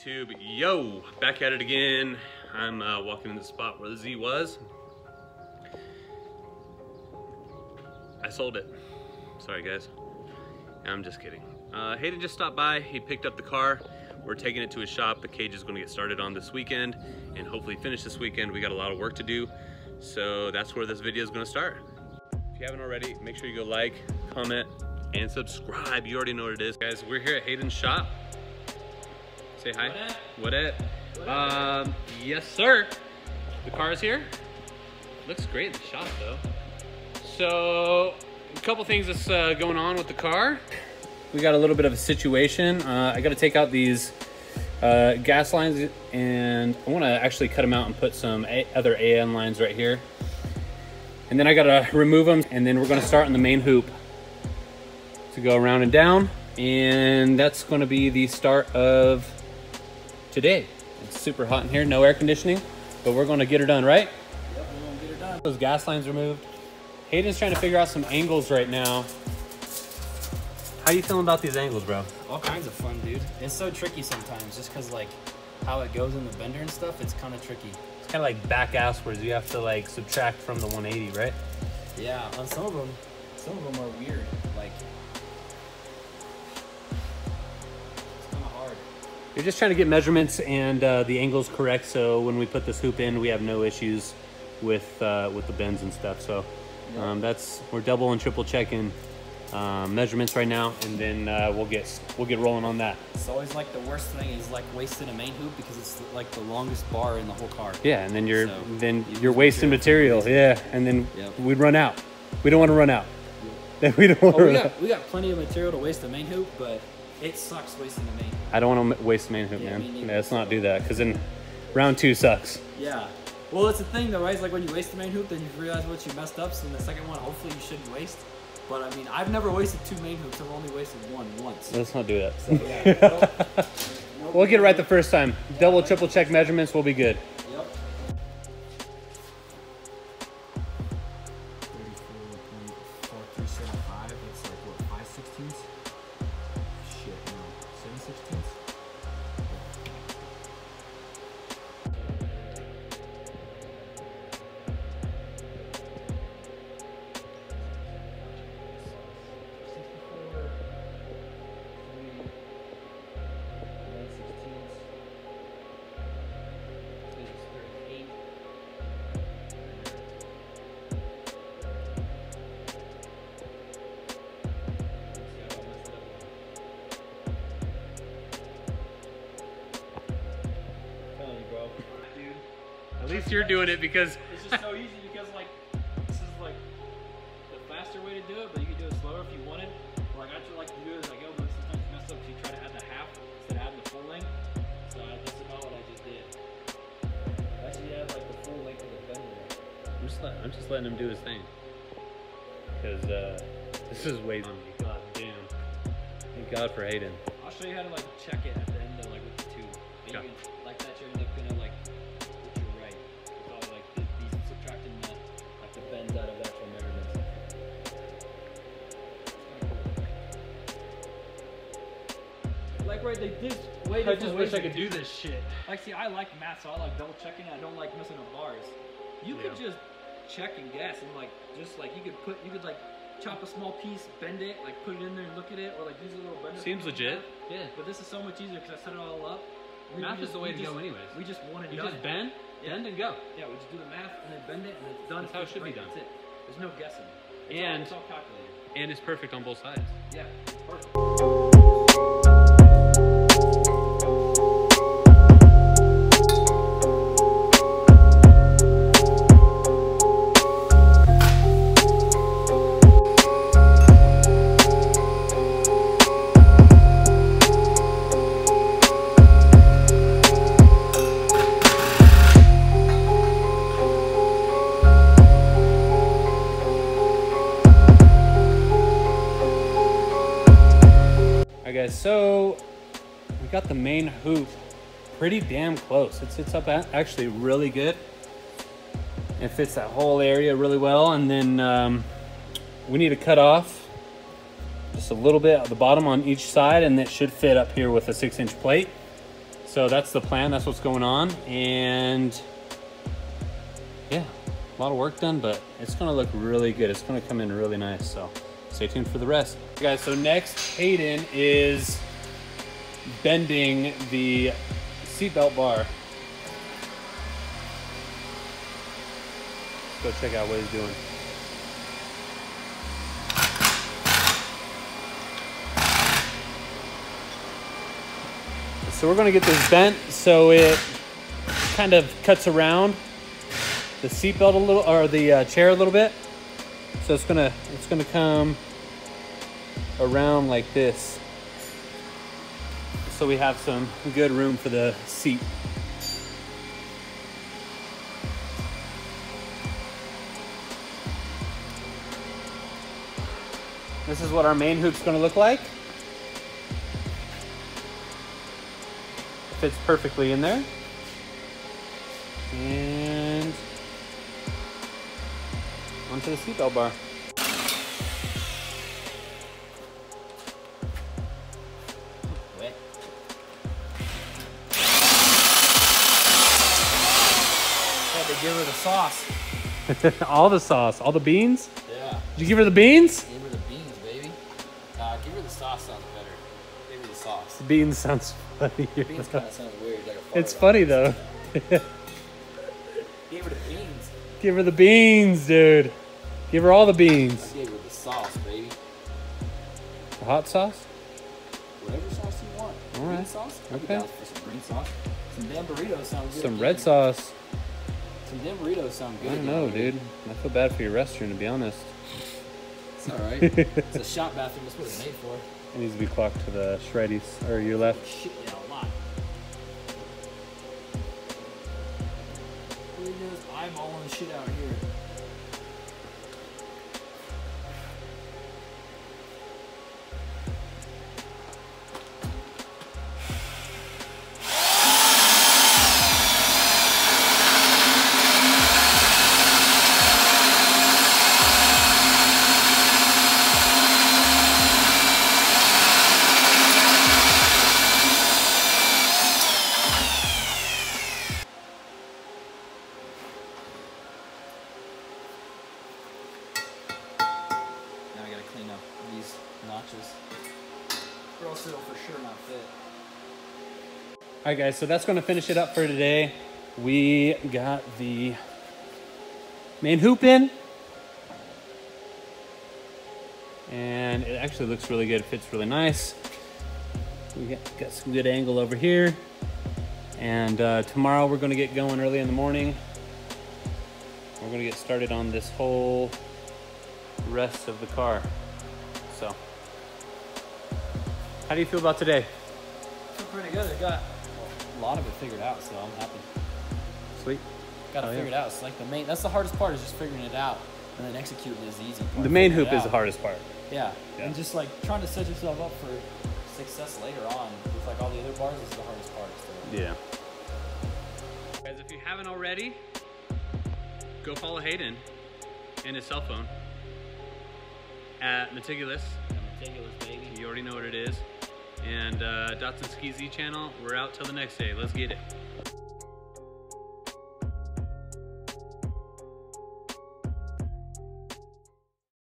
YouTube? Yo, back at it again. I'm walking in the spot where the Z was. I sold it. Sorry guys. I'm just kidding. Hayden just stopped by. He picked up the car. We're taking it to his shop. The cage is going to get started on this weekend and hopefully finish this weekend. We got a lot of work to do. So that's where this video is going to start. If you haven't already, make sure you go like, comment, and subscribe. You already know what it is. Guys, we're here at Hayden's shop. Say hi. What up? Yes, sir. The car is here. Looks great in the shop, though. So, a couple things that's going on with the car. We got a little bit of a situation. I got to take out these gas lines, and I want to actually cut them out and put some other AN lines right here. And then I got to remove them, and then we're going to start on the main hoop to go around and down. And that's going to be the start of today. It's super hot in here, no air conditioning, but we're going to get her done, right? Yep, we're going to get her done. Those gas lines removed. Hayden's trying to figure out some angles right now. How you feeling about these angles, bro? All kinds of fun, dude. It's so tricky sometimes, just because like how it goes in the bender and stuff. It's kind of tricky. It's kind of like back asswards. You have to like subtract from the 180, right? Yeah, on some of them are weird. Like it's kind of hard. You're just trying to get measurements and the angles correct, so when we put this hoop in, we have no issues with the bends and stuff. So we're double and triple checking measurements right now, and then we'll get rolling on that. It's always like the worst thing is like wasting a main hoop because it's like the longest bar in the whole car. Yeah, and then you're wasting material. Yeah, and then we'd run out. We don't want to run out. Yep. We don't want to run out. We got plenty of material to waste the main hoop, but it sucks wasting the main hoop. I don't want to waste the main hoop, man. Yeah, let's not do that, because then round 2 sucks. Yeah. Well, it's the thing though, right? It's like when you waste the main hoop, then you realize what you messed up, so in the second one, hopefully you shouldn't waste. But I mean, I've never wasted 2 main hoops. I've only wasted 1 once. Let's not do that. So, yeah, we'll get it right the first time. Double, triple check measurements, we'll be good. Yep. 34.4375. It's like what, 5/16? Shit, no, 7/16? At least you're doing it because it's just so easy because like this is like the faster way to do it, but you can do it slower if you wanted. Like I just like to do it as I go, but sometimes you mess up because you try to add the half instead of adding the full length. So that's about what I just did. Actually, add like the full length of the bender. I'm just letting him do his thing, because this is way on me. God damn. Thank God for Hayden. I'll show you how to like check it at the end of like with the tube. And you can, like that, you're gonna like put your right. Probably like these subtracting the bends out of the actual measurements. Like right, they did way different. I just wish I could do this shit. Like, see, I like math, so I like double checking. I don't like missing the bars. You could just check and guess, and like just like you could like chop a small piece, bend it, like put it in there and look at it, or like use a little bender. Seems legit. Yeah. But this is so much easier because I set it all up. Math is the way to go anyways. We just want it You done. just bend and go. Yeah, we just do the math and then bend it and it's done. That's how it should be done. That's it. There's no guessing. It's all calculated. And it's perfect on both sides. Yeah, perfect. So we got the main hoop pretty damn close. It sits up actually really good. It fits that whole area really well. And then we need to cut off just a little bit at the bottom on each side, and it should fit up here with a 6-inch plate. So So that's the plan, that's what's going on. And yeah, a lot of work done, but it's gonna look really good. It's gonna come in really nice, so stay tuned for the rest. Okay, guys, so next Hayden is bending the seatbelt bar. Let's go check out what he's doing. So we're gonna get this bent so it kind of cuts around the seatbelt a little, or the chair a little bit. So it's gonna come around like this. So we have some good room for the seat. This is what our main hoop's gonna look like. Fits perfectly in there. And onto the seatbelt bar. Wet. Had to give her the sauce. All the sauce, all the beans? Yeah. Did you give her the beans? Give her the beans, baby. Give her the sauce sounds better. Give her the sauce. The beans sounds funny. Beans kind of sounds weird. Like a It's funny though. Give her the beans. Give her the beans, dude. Give her all the beans. I gave her the sauce, baby. The hot sauce? Whatever sauce you want. All Green right. sauce? I'd be Okay. down for some green sauce. Some damn burritos sound good. Some red sauce. Some damn burritos sound good. I don't know, dude. I feel bad for your restroom, to be honest. It's alright. It's a shop bathroom. That's what it's made for. It needs to be clocked to the shreddies, or your left. Shit, yeah, a lot. We're just eyeballing shit out here. Now I gotta clean up these notches. Or else it'll for sure not fit. All right, guys, so that's going to finish it up for today. We got the main hoop in. And it actually looks really good. It fits really nice. We got some good angle over here. And tomorrow we're going to get going early in the morning. We're going to get started on this whole rest of the car. So, how do you feel about today? Feel pretty good. I got a lot of it figured out, so I'm happy. Sweet. Got Oh, it yeah. figured out. It's like that's the hardest part, is just figuring it out, and then executing is the easy part. The main Figuring hoop it is the out. hardest part. Yeah. Yeah. And just like trying to set yourself up for success later on with like all the other bars is the hardest part. So. Yeah. Guys, if you haven't already, go follow Hayden and his cell phone at Metigulous. Metigulous, baby. You already know what it is. And Dotson Ski Z channel, we're out till the next day. Let's get it.